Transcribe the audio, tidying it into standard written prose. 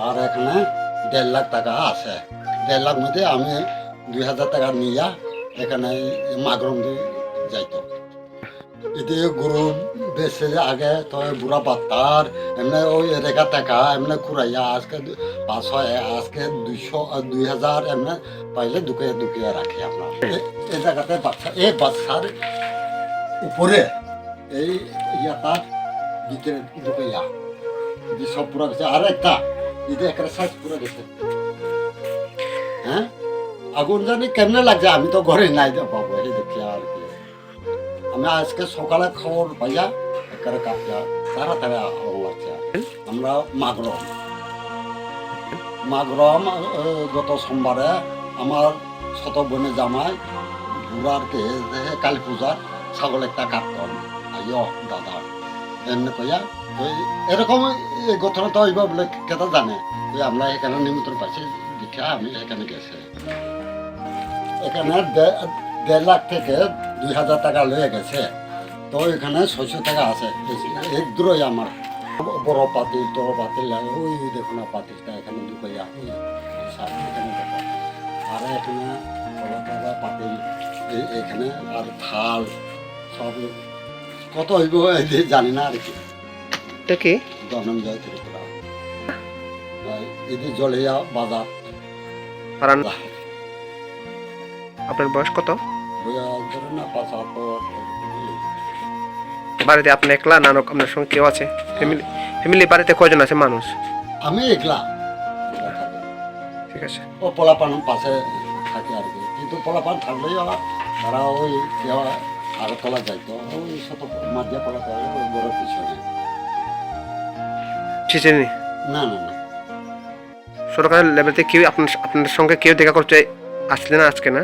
আর এখানে 1.5 লাখ টাকা আছে। 1.5 লাখ মধ্যে আমি 2,000 টাকা নিয়ে এখানে মাগরম যাইতো। এতে গরু বেশি আগে তো বুড়া পাত্তার এমনি ওই রেখা টাকা এমনি কুড়াইয়া আজকে 500 আজকে 200 2,000 এমনি পাইলে দুকিয়ে দুকিয়ে রাখি আপনার এই জায়গাতে বাচ্চা এই বাচ্চার উপরে এই ইয়াটার ভিতরে দুকিয়া সব পুরো গেছে। আর একটা এটা একটা সাইজ পুরো গেছে। হ্যাঁ আগুন জানি কেমনে লাগছে আমি তো ঘরে নাই বাবু এই দেখি আর কি। আমি আজকে সকালে খবর পাইয়া একেবারে কাপিয়া তাড়াতাড়ি লাগছে। আমরা মাগরম গত সোমবারে আমার ছোট বোনের জামাই বুড়ার কে কালী পূজার ছাগল একটা কাটতন আইয় দাদা এমনি কইয়া ওই এরকম এই ঘটনা তো হইব বলে কেটা জানে যে আমরা এখানে নিমন্ত্রণ পাইছি দীক্ষা আমি এখানে গেছে। এখানে 1.5 লাখ থেকে 2,000 টাকা লয়ে গেছে। তো এখানে 600 টাকা আছে এক দূরই আমার বড় পাতিল তোর পাতিল ওই দেখুন পাতিলটা এখানে ঢুকাইয়া এখানে দেখো। আর এখানে বড় পাতিল এখানে আর থাল সব কত হইব জানি না আর কি। কি ধনঞ্জয় ত্রিপুরা এদিকে জলিয়া বাজার। আপনার বয়স কত? ধরে না 75। বাড়িতে আপনি একলা না আপনার সঙ্গে কেউ আছে? ফ্যামিলি বাড়িতে কয়জন আছে মানুষ? আমি একলা। ঠিক আছে। ও পোলাপান পাশে থাকে আর কি, কিন্তু পোলাপান থাকলেই তারা ওই আগরতলা যাইতো ওই শত মাঝিয়া পোলা করে ওই বড় পিছনে। না না না সরকারের লেভেলতে কেউ আপনার সঙ্গে কেউ দেখা করতে আসলে না আজকে না?